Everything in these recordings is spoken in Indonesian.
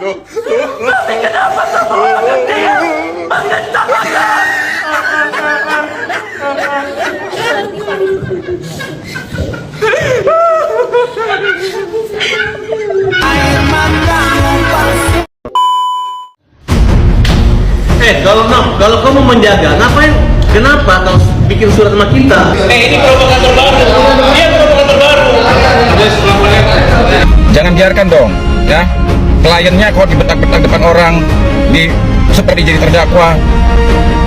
Tapi kenapa semua orang dia mengentakkan? Kalau kamu menjaga, ngapain? Kenapa kau bikin surat sama kita? Ini provokator baru. Dia provokator baru. Jangan biarkan dong, ya. Kliennya kok dibetak-betak depan orang, seperti jadi terdakwa.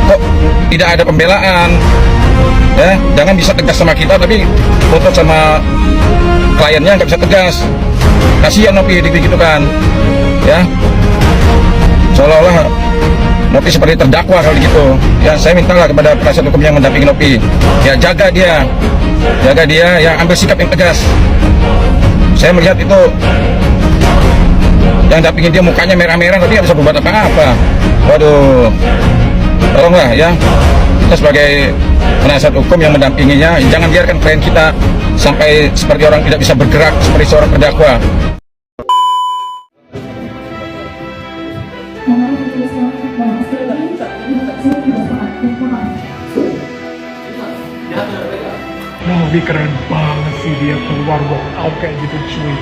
Kok tidak ada pembelaan? Ya, jangan bisa tegas sama kita, tapi foto sama kliennya nggak bisa tegas. Kasihan Nopi gitu kan, ya. Seolah-olah Nopi seperti terdakwa kalau gitu. Ya, saya mintalah kepada penasihat hukum yang mendampingi Nopi, ya jaga dia, ya ambil sikap yang tegas. Saya melihat itu yang dampingin dia mukanya merah-merah, tapi nggak bisa berbuat apa-apa. Waduh, tolonglah ya, kita sebagai penasihat hukum yang mendampinginya, jangan biarkan klien kita sampai seperti orang tidak bisa bergerak seperti seorang terdakwa. Novi keren banget sih dia keluar walkout kayak gitu cuy.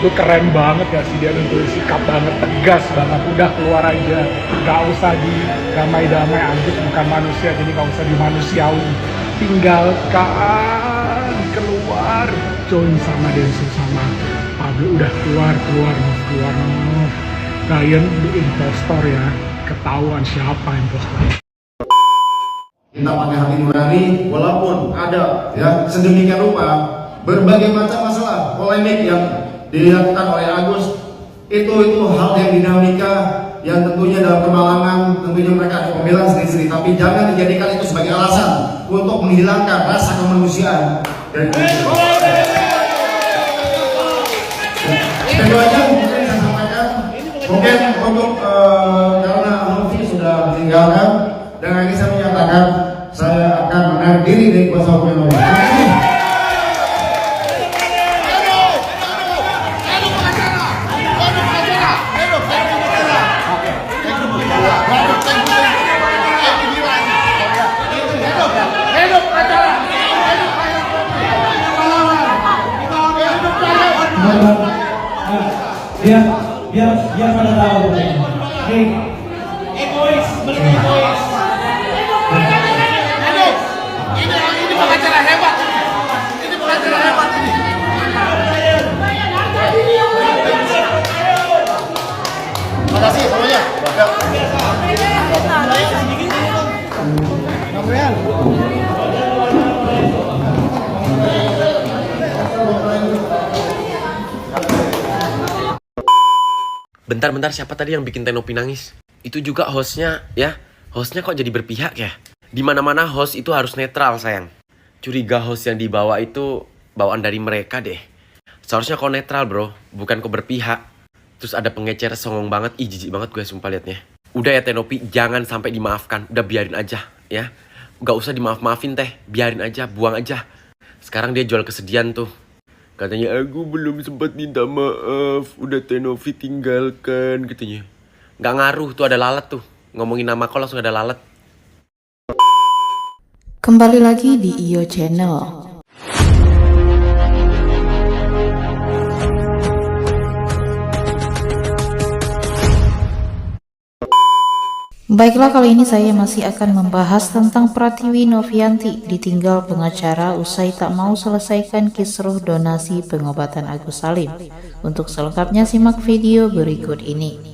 Itu keren banget ya sih dia, untuk sikap banget, tegas banget, udah keluar aja, gak usah di damai-damai, Agus bukan manusia jadi gak usah dimanusiawi, tinggalkan, keluar, join sama Densu sama Pablo, udah keluar Nov. Kalian impostor ya, ketahuan siapa impostor. Kita pakai hati nurani, walaupun ada ya sedemikian rupa berbagai macam masalah polemik yang dilakukan oleh Agus, itu hal yang dinamika yang tentunya dalam kemalangan, tentunya mereka ada pembelaan sendiri-sendiri, tapi jangan dijadikan itu sebagai alasan untuk menghilangkan rasa kemanusiaan dan keduanya mungkin saya sampaikan, mungkin untuk karena Novi sudah meninggalkan, dengan ini saya menyatakan saya akan menarik diri dari kuasa hukum Novi. Biar pada tahu. Egois, egois. Ini pengacara hebat. Ini pengacara hebat ini. Terima kasih semuanya. Bentar, siapa tadi yang bikin Tenopi nangis? Itu juga hostnya, ya. Hostnya kok jadi berpihak ya? Dimana-mana host itu harus netral, sayang. Curiga host yang dibawa itu bawaan dari mereka deh. Seharusnya kau netral, bro. Bukan kau berpihak. Terus ada pengecer songong banget. Ih, jijik banget gue sumpah liatnya. Udah ya Tenopi, jangan sampai dimaafkan. Udah biarin aja, ya. Gak usah dimaaf-maafin teh. Biarin aja, buang aja. Sekarang dia jual kesedihan tuh. Katanya, aku belum sempat minta maaf, udah Tenovi tinggalkan, katanya. Nggak ngaruh, tuh ada lalat tuh. Ngomongin nama kau langsung ada lalat. Kembali lagi di IO Channel. Baiklah, kali ini saya masih akan membahas tentang Pratiwi Novianti ditinggal pengacara usai tak mau selesaikan kisruh donasi pengobatan Agus Salim. Untuk selengkapnya simak video berikut ini.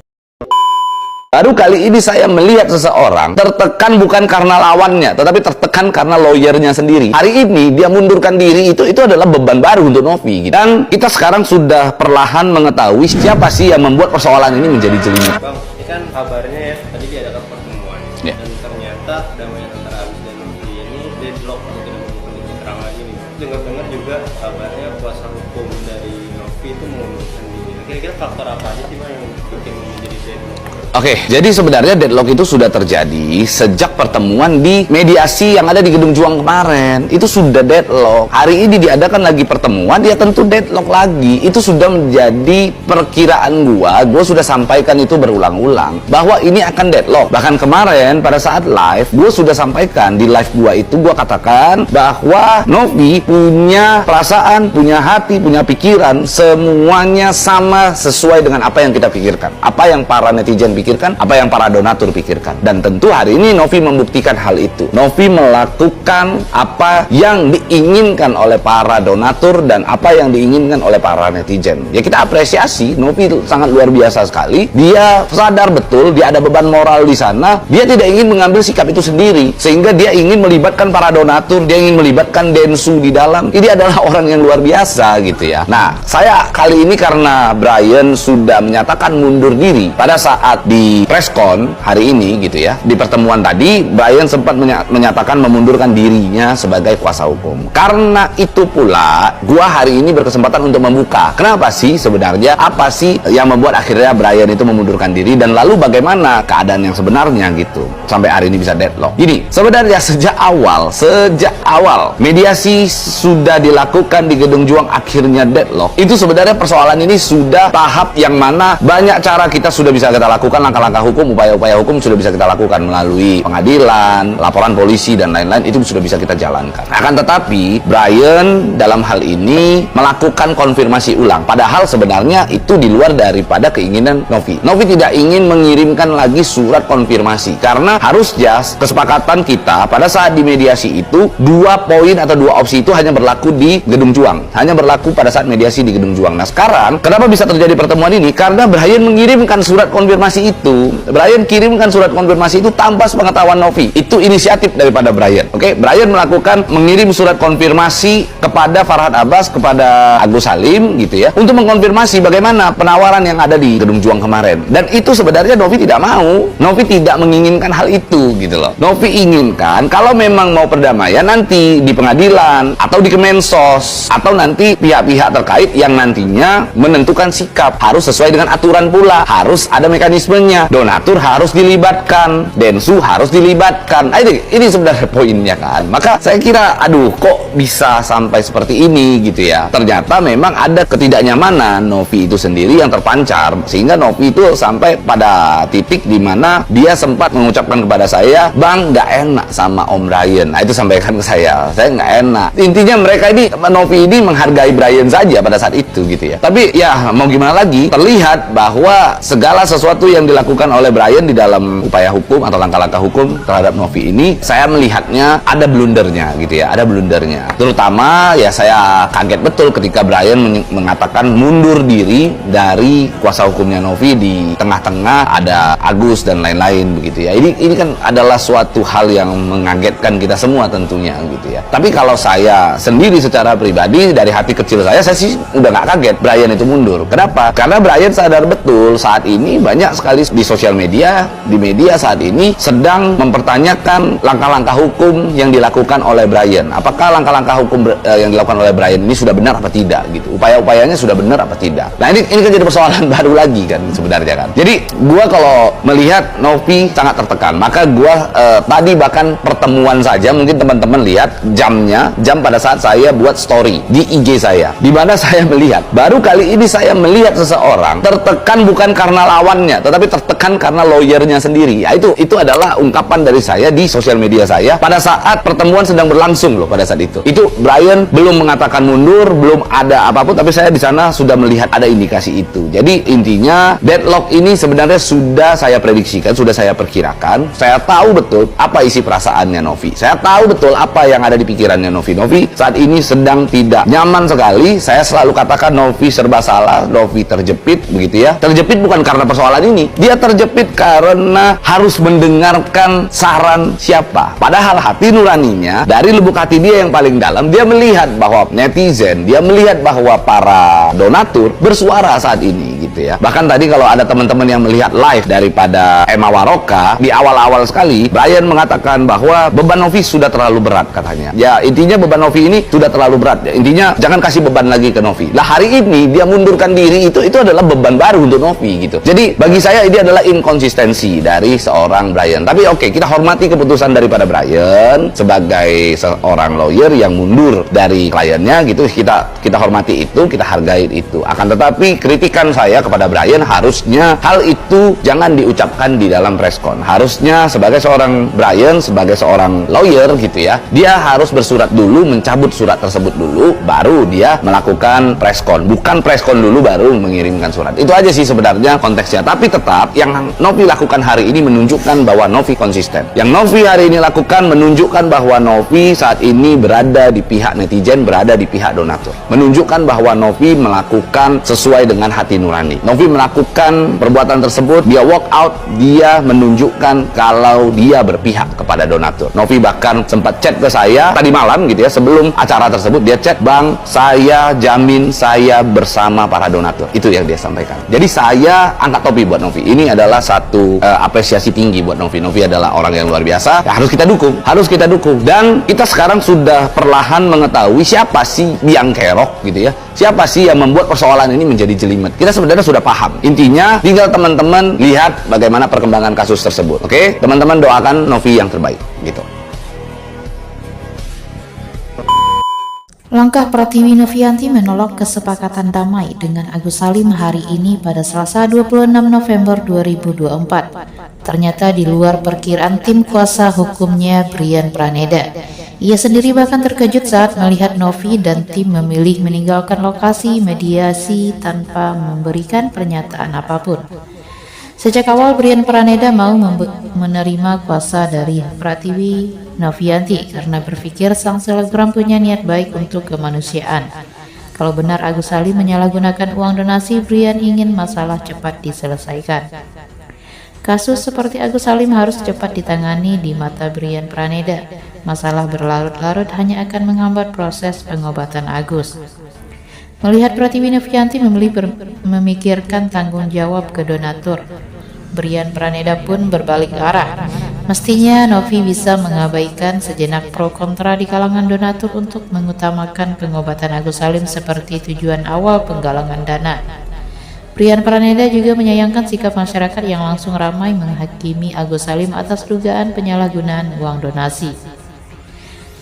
Baru kali ini saya melihat seseorang tertekan bukan karena lawannya, tetapi tertekan karena lawyernya sendiri. Hari ini dia mundurkan diri, itu adalah beban baru untuk Novi. Dan kita sekarang sudah perlahan mengetahui siapa sih yang membuat persoalan ini menjadi jelimet. Bang, ini kan kabarnya ya, tadi diadakan pertemuan ya. Dan ternyata damaian antara Agus dan Novi ini deadlock atau tidak menemukan keterangan ini. Dengar-dengar juga kabarnya kuasa hukum dari Novi itu mengundurkan diri. Kira-kira faktor apa aja sih Mas yang bikin menjadi deadlock? Oke, jadi sebenarnya deadlock itu sudah terjadi sejak pertemuan di mediasi yang ada di Gedung Juang kemarin. Itu sudah deadlock. Hari ini diadakan lagi pertemuan, dia tentu deadlock lagi. Itu sudah menjadi perkiraan gua sudah sampaikan itu berulang-ulang bahwa ini akan deadlock. Bahkan kemarin pada saat live, gua sudah sampaikan di live gua itu, gua katakan bahwa Novi punya perasaan, punya hati, punya pikiran, semuanya sama sesuai dengan apa yang kita pikirkan. Apa yang para netizen pikirkan, apa yang para donatur pikirkan. Dan tentu hari ini Novi membuktikan hal itu. Novi melakukan apa yang diinginkan oleh para donatur dan apa yang diinginkan oleh para netizen. Ya kita apresiasi, Novi itu sangat luar biasa sekali. Dia sadar betul, dia ada beban moral di sana. Dia tidak ingin mengambil sikap itu sendiri, sehingga dia ingin melibatkan para donatur, dia ingin melibatkan Densu di dalam. Ini adalah orang yang luar biasa gitu ya. Nah, saya kali ini karena Brian sudah menyatakan mundur diri pada saat di preskon hari ini gitu ya, di pertemuan tadi Brian sempat menyatakan memundurkan dirinya sebagai kuasa hukum. Karena itu pula gua hari ini berkesempatan untuk membuka kenapa sih sebenarnya, apa sih yang membuat akhirnya Brian itu memundurkan diri, dan lalu bagaimana keadaan yang sebenarnya gitu sampai hari ini bisa deadlock. Ini sebenarnya sejak awal mediasi sudah dilakukan di Gedung Juang, akhirnya deadlock. Itu sebenarnya persoalan ini sudah tahap yang mana banyak cara kita sudah bisa kita lakukan, langkah-langkah hukum, upaya-upaya hukum sudah bisa kita lakukan melalui pengadilan, laporan polisi dan lain-lain, itu sudah bisa kita jalankan. Akan tetapi Brian dalam hal ini melakukan konfirmasi ulang, padahal sebenarnya itu di luar daripada keinginan Novi. Novi tidak ingin mengirimkan lagi surat konfirmasi karena harusnya kesepakatan kita pada saat di mediasi itu 2 poin atau 2 opsi itu hanya berlaku di Gedung Juang, hanya berlaku pada saat mediasi di Gedung Juang. Nah sekarang kenapa bisa terjadi pertemuan ini? Karena Brian mengirimkan surat konfirmasi itu. Brian kirimkan surat konfirmasi itu tanpa sepengetahuan Novi. Itu inisiatif daripada Brian. Oke, Brian mengirim surat konfirmasi kepada Farhad Abbas, kepada Agus Salim gitu ya, untuk mengkonfirmasi bagaimana penawaran yang ada di Gedung Juang kemarin. Dan itu sebenarnya Novi tidak mau. Novi tidak menginginkan hal itu gitu loh. Novi inginkan kalau memang mau perdamaian nanti di pengadilan atau di Kemensos atau nanti pihak-pihak terkait yang nantinya menentukan sikap, harus sesuai dengan aturan pula, harus ada mekanismenya. Donatur harus dilibatkan, Densu harus dilibatkan. Nah, ini sebenarnya poinnya kan. Maka saya kira aduh kok bisa sampai seperti ini gitu ya. Ternyata memang ada ketidaknyamanan Novi itu sendiri yang terpancar, sehingga Novi itu sampai pada titik di mana dia sempat mengucapkan kepada saya, "Bang, nggak enak sama Om Brian." Nah, itu sampaikan ke saya nggak enak. Intinya mereka ini, Novi ini menghargai Brian saja pada saat itu gitu ya. Tapi ya mau gimana lagi, terlihat bahwa segala sesuatu yang dilakukan oleh Brian di dalam upaya hukum atau langkah-langkah hukum terhadap Novi ini, saya melihatnya ada blundernya gitu ya, ada blundernya. Terutama ya saya kaget betul ketika Brian mengatakan mundur diri dari kuasa hukumnya Novi, di tengah-tengah ada Agus dan lain-lain begitu ya. Ini kan adalah suatu hal yang mengagetkan kita semua tentunya gitu ya. Tapi kalau saya sendiri secara pribadi dari hati kecil saya sih udah nggak kaget Brian itu mundur. Kenapa? Karena Brian sadar betul saat ini banyak sekali di sosial media, di media saat ini sedang mempertanyakan langkah-langkah hukum yang dilakukan oleh Brian. Apakah langkah-langkah hukum yang dilakukan oleh Brian ini sudah benar apa tidak gitu? Upaya-upayanya sudah benar apa tidak? Nah ini kan jadi persoalan baru lagi kan sebenarnya kan. Jadi gua kalau melihat Novi sangat tertekan, maka gua tadi bahkan pertemuan saja mungkin teman-teman lihat jam pada saat saya buat story di IG saya, di mana saya melihat baru kali ini saya melihat seseorang tertekan bukan karena lawannya, tetapi tertekan karena lawyernya sendiri. Ya, itu adalah ungkapan dari saya di sosial media saya pada saat pertemuan sedang berlangsung loh pada saat itu. Itu Brian belum mengatakan mundur, belum ada apapun, tapi saya di sana sudah melihat ada indikasi itu. Jadi intinya deadlock ini sebenarnya sudah saya prediksikan, sudah saya perkirakan. Saya tahu betul apa isi perasaannya Novi. Saya tahu betul apa yang ada di pikirannya Novi. Novi saat ini sedang tidak nyaman sekali. Saya selalu katakan Novi serba salah, Novi terjepit begitu ya. Terjepit bukan karena persoalan ini, dia terjepit karena harus mendengarkan saran siapa. Padahal hati nuraninya, dari lubuk hati dia yang paling dalam, dia melihat bahwa netizen, dia melihat bahwa para donatur bersuara saat ini gitu. gitu ya. Bahkan tadi kalau ada teman-teman yang melihat live daripada Emma Waroka, di awal-awal sekali Brian mengatakan bahwa beban Novi sudah terlalu berat katanya. Ya intinya beban Novi ini sudah terlalu berat. Ya, intinya jangan kasih beban lagi ke Novi. Lah hari ini dia mundurkan diri, itu adalah beban baru untuk Novi gitu. Jadi bagi saya ini adalah inkonsistensi dari seorang Brian. Tapi oke, kita hormati keputusan daripada Brian sebagai seorang lawyer yang mundur dari kliennya gitu. Kita hormati itu, kita hargai itu. Akan tetapi kritikan saya kepada Brian, harusnya hal itu jangan diucapkan di dalam preskon. Harusnya sebagai seorang Brian, sebagai seorang lawyer gitu ya, dia harus bersurat dulu, mencabut surat tersebut dulu, baru dia melakukan preskon. Bukan preskon dulu baru mengirimkan surat. Itu aja sih sebenarnya konteksnya. Tapi tetap yang Novi lakukan hari ini menunjukkan bahwa Novi konsisten. Yang Novi hari ini lakukan menunjukkan bahwa Novi saat ini berada di pihak netizen, berada di pihak donatur. Menunjukkan bahwa Novi melakukan sesuai dengan hati nurani. Novi melakukan perbuatan tersebut, dia walk out, dia menunjukkan kalau dia berpihak kepada donatur. Novi bahkan sempat chat ke saya tadi malam gitu ya, sebelum acara tersebut dia chat, "Bang, saya jamin saya bersama para donatur." Itu yang dia sampaikan. Jadi saya angkat topi buat Novi. Ini adalah satu apresiasi tinggi buat Novi. Novi adalah orang yang luar biasa. Ya, harus kita dukung. Dan kita sekarang sudah perlahan mengetahui siapa sih biang kerok gitu ya. Siapa sih yang membuat persoalan ini menjadi jelimet. Kita sebenarnya sudah paham. Intinya tinggal teman-teman lihat bagaimana perkembangan kasus tersebut. Oke? Teman-teman doakan Novi yang terbaik gitu. Langkah Pratiwi Novianti menolak kesepakatan damai dengan Agus Salim hari ini pada Selasa 26 November 2024. Ternyata di luar perkiraan tim kuasa hukumnya Brian Praneda. Ia sendiri bahkan terkejut saat melihat Novi dan tim memilih meninggalkan lokasi mediasi tanpa memberikan pernyataan apapun. Sejak awal Brian Praneda mau menerima kuasa dari Pratiwi Novianti karena berpikir sang selebgram punya niat baik untuk kemanusiaan. Kalau benar Agus Salim menyalahgunakan uang donasi, Brian ingin masalah cepat diselesaikan. Kasus seperti Agus Salim harus cepat ditangani di mata Brian Praneda. Masalah berlarut-larut hanya akan menghambat proses pengobatan Agus. Melihat Pratiwi Novianti memikirkan tanggung jawab ke donatur, Brian Praneda pun berbalik arah. Mestinya Novi bisa mengabaikan sejenak pro kontra di kalangan donatur untuk mengutamakan pengobatan Agus Salim seperti tujuan awal penggalangan dana. Brian Praneda juga menyayangkan sikap masyarakat yang langsung ramai menghakimi Agus Salim atas dugaan penyalahgunaan uang donasi.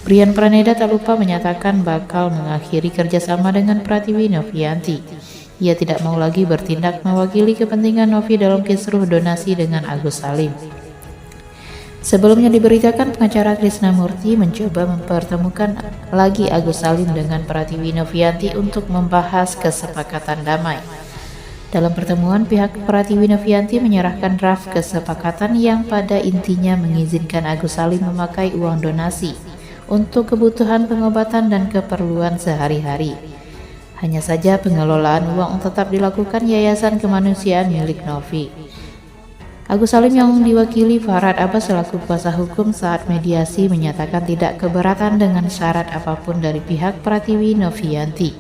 Brian Praneda tak lupa menyatakan bakal mengakhiri kerjasama dengan Pratiwi Novianti. Ia tidak mau lagi bertindak mewakili kepentingan Novi dalam kisruh donasi dengan Agus Salim. Sebelumnya diberitakan pengacara Krisnamurti mencoba mempertemukan lagi Agus Salim dengan Pratiwi Novianti untuk membahas kesepakatan damai. Dalam pertemuan, pihak Pratiwi Novianti menyerahkan draft kesepakatan yang pada intinya mengizinkan Agus Salim memakai uang donasi untuk kebutuhan pengobatan dan keperluan sehari-hari. Hanya saja pengelolaan uang tetap dilakukan Yayasan Kemanusiaan milik Novi. Agus Salim yang diwakili Farhad Abbas selaku kuasa hukum saat mediasi menyatakan tidak keberatan dengan syarat apapun dari pihak Pratiwi Novianti.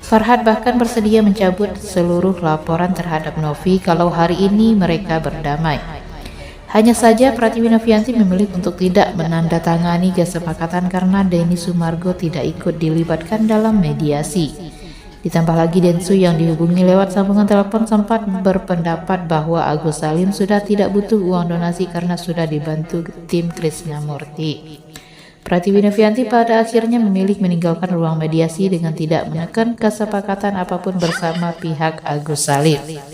Farhad bahkan bersedia mencabut seluruh laporan terhadap Novi kalau hari ini mereka berdamai. Hanya saja Pratiwi Novianti memilih untuk tidak menandatangani kesepakatan karena Denny Sumargo tidak ikut dilibatkan dalam mediasi. Ditambah lagi Densu yang dihubungi lewat sambungan telepon sempat berpendapat bahwa Agus Salim sudah tidak butuh uang donasi karena sudah dibantu tim Krisnamurti. Pratiwi Novianti pada akhirnya memilih meninggalkan ruang mediasi dengan tidak menekan kesepakatan apapun bersama pihak Agus Salim.